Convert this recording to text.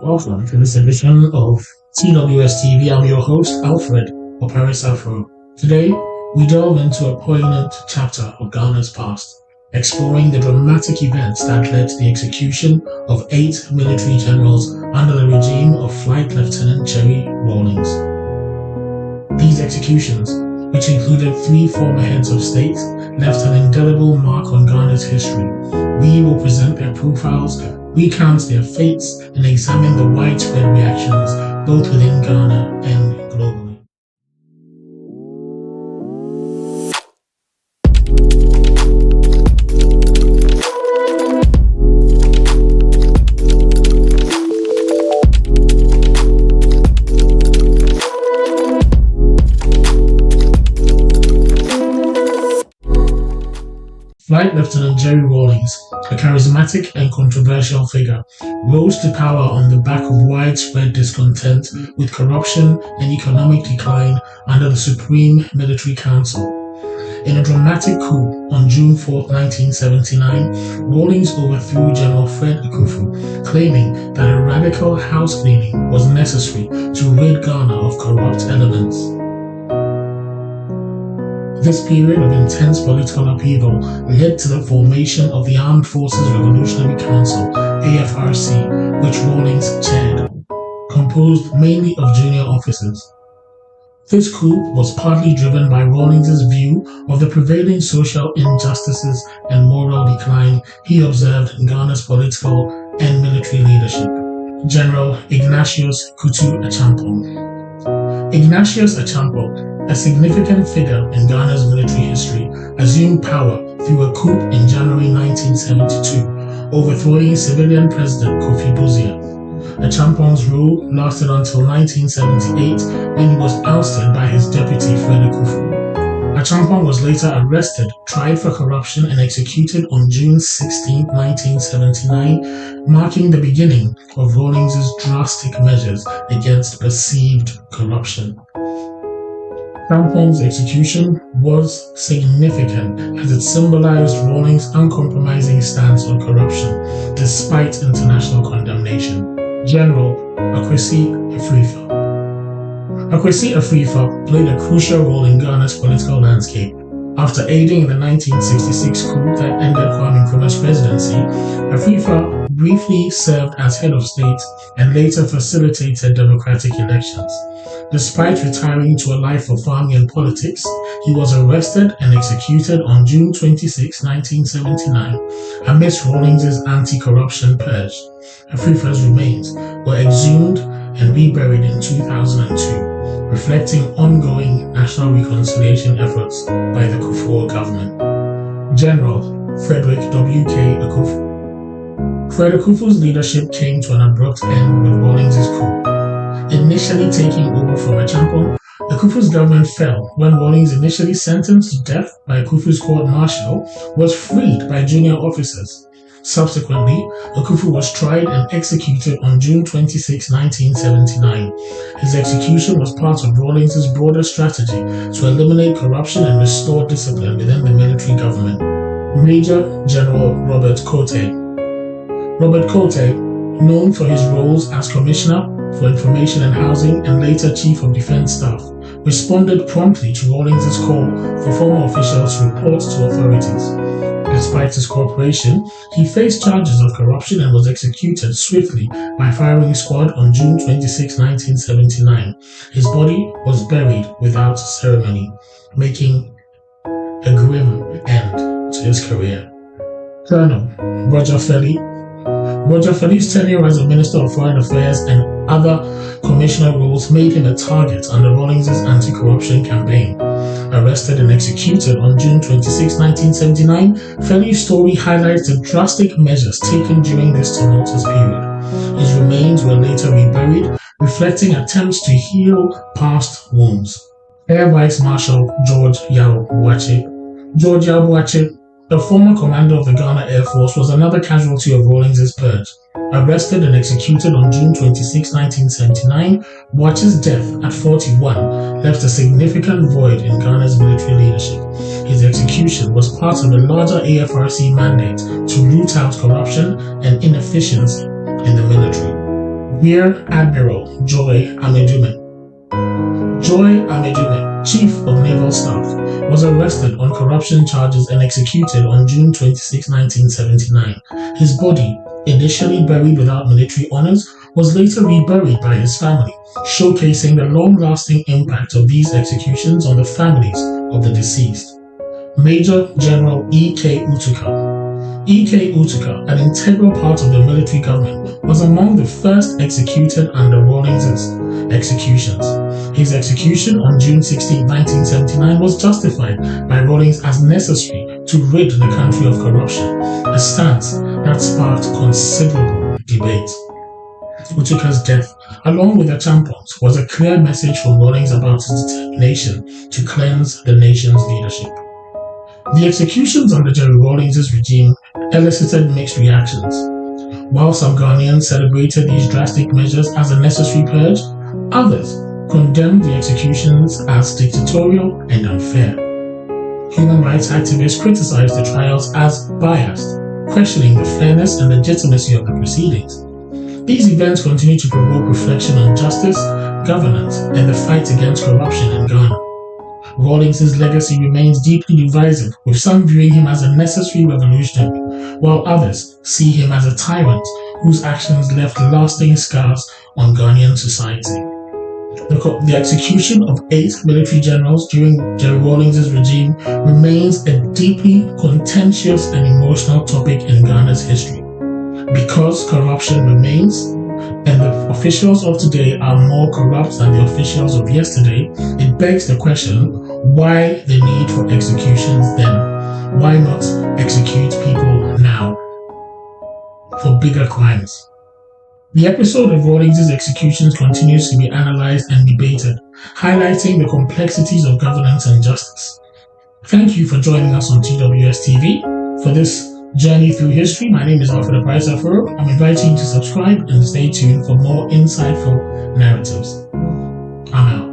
Welcome to this edition of TWS TV. I'm your host, Alfred or Paris Afro. Today, we delve into a poignant chapter of Ghana's past, exploring the dramatic events that led to the execution of 8 military generals under the regime of Flight Lieutenant Jerry Rawlings. These executions, which included 3 former heads of state, left an indelible mark on Ghana's history. We will present their profiles, recount their fates, and examine the widespread reactions both within Ghana and globally. Flight Lieutenant Jerry Rawlings, a charismatic and controversial figure, rose to power on the back of widespread discontent with corruption and economic decline under the Supreme Military Council. In a dramatic coup on June 4, 1979, Rawlings overthrew General Fred Akuffo, claiming that a radical house cleaning was necessary to rid Ghana of corrupt elements. This period of intense political upheaval led to the formation of the Armed Forces Revolutionary Council, AFRC, which Rawlings chaired, composed mainly of junior officers. This coup was partly driven by Rawlings' view of the prevailing social injustices and moral decline he observed in Ghana's political and military leadership. General Ignatius Kutu Acheampong. Ignatius Acheampong, a significant figure in Ghana's military history, assumed power through a coup in January 1972, overthrowing civilian President Kofi. Acheampong's rule lasted until 1978, when he was ousted by his deputy Fred Akuffo. Acheampong was later arrested, tried for corruption, and executed on June 16, 1979, marking the beginning of Rawlings' drastic measures against perceived corruption. Acheampong's execution was significant as it symbolized Rawlings' uncompromising stance on corruption, despite international condemnation. General Akwesi Afrifa. Akwesi Afrifa played a crucial role in Ghana's political landscape. After aiding in the 1966 coup that ended Kwame Nkrumah's presidency, Afrifa briefly served as head of state and later facilitated democratic elections. Despite retiring to a life of farming and politics, he was arrested and executed on June 26, 1979, amidst Rawlings' anti-corruption purge. Afrifa's remains were exhumed and reburied in 2002, reflecting ongoing national reconciliation efforts by the Akuffo government. General Frederick W.K. Akuffo. Fred Akuffo's leadership came to an abrupt end with Rawlings' coup. Initially taking over from Acheampong, Akuffo's government fell when Rawlings, initially sentenced to death by Akuffo's court-martial, was freed by junior officers. Subsequently, Akuffo was tried and executed on June 26, 1979. His execution was part of Rawlings' broader strategy to eliminate corruption and restore discipline within the military government. Major General Robert Kotei. Robert Kotei, known for his roles as Commissioner for Information and Housing and later Chief of Defense Staff, responded promptly to Rawlings' call for former officials to report to authorities. Despite his cooperation, he faced charges of corruption and was executed swiftly by firing squad on June 26, 1979. His body was buried without ceremony, making a grim end to his career. Colonel Roger Felli. Roger Felli's tenure as a Minister of Foreign Affairs and other commissioner roles made him a target under Rawlings' anti-corruption campaign. Arrested and executed on June 26, 1979, Felli's story highlights the drastic measures taken during this tumultuous period. His remains were later reburied, reflecting attempts to heal past wounds. Air Vice Marshal George Yao Boakye. George Yao Boakye, the former commander of the Ghana Air Force, was another casualty of Rawlings' purge. Arrested and executed on June 26, 1979, Boakye's death at 41 left a significant void in Ghana's military leadership. His execution was part of a larger AFRC mandate to root out corruption and inefficiency in the military. Rear Admiral Joy Amedume. Joy Amedume, Chief of Naval Staff, was arrested on corruption charges and executed on June 26, 1979. His body, initially buried without military honors, was later reburied by his family, showcasing the long-lasting impact of these executions on the families of the deceased. Major General E.K. Utuka. E.K. Utuka, an integral part of the military government, was among the first executed under Rawlings' executions. His execution on June 16, 1979 was justified by Rawlings as necessary to rid the country of corruption, a stance that sparked considerable debate. Utuka's death, along with Acheampong's, was a clear message from Rawlings about his determination to cleanse the nation's leadership. The executions under Jerry Rawlings' regime elicited mixed reactions. While some Ghanaians celebrated these drastic measures as a necessary purge, others condemned the executions as dictatorial and unfair. Human rights activists criticized the trials as biased, questioning the fairness and legitimacy of the proceedings. These events continue to provoke reflection on justice, governance, and the fight against corruption in Ghana. Rawlings' legacy remains deeply divisive, with some viewing him as a necessary revolutionary, while others see him as a tyrant whose actions left lasting scars on Ghanaian society. The execution of 8 military generals during Jerry Rawlings' regime remains a deeply contentious and emotional topic in Ghana's history. Because corruption remains, and the officials of today are more corrupt than the officials of yesterday, it begs the question, why the need for executions then? Why not execute people now for bigger crimes? The episode of Rawlings' executions continues to be analyzed and debated, highlighting the complexities of governance and justice. Thank you for joining us on TWS TV. For this journey through history, my name is Alfred Apaisa. I'm inviting you to subscribe and stay tuned for more insightful narratives. I'm out.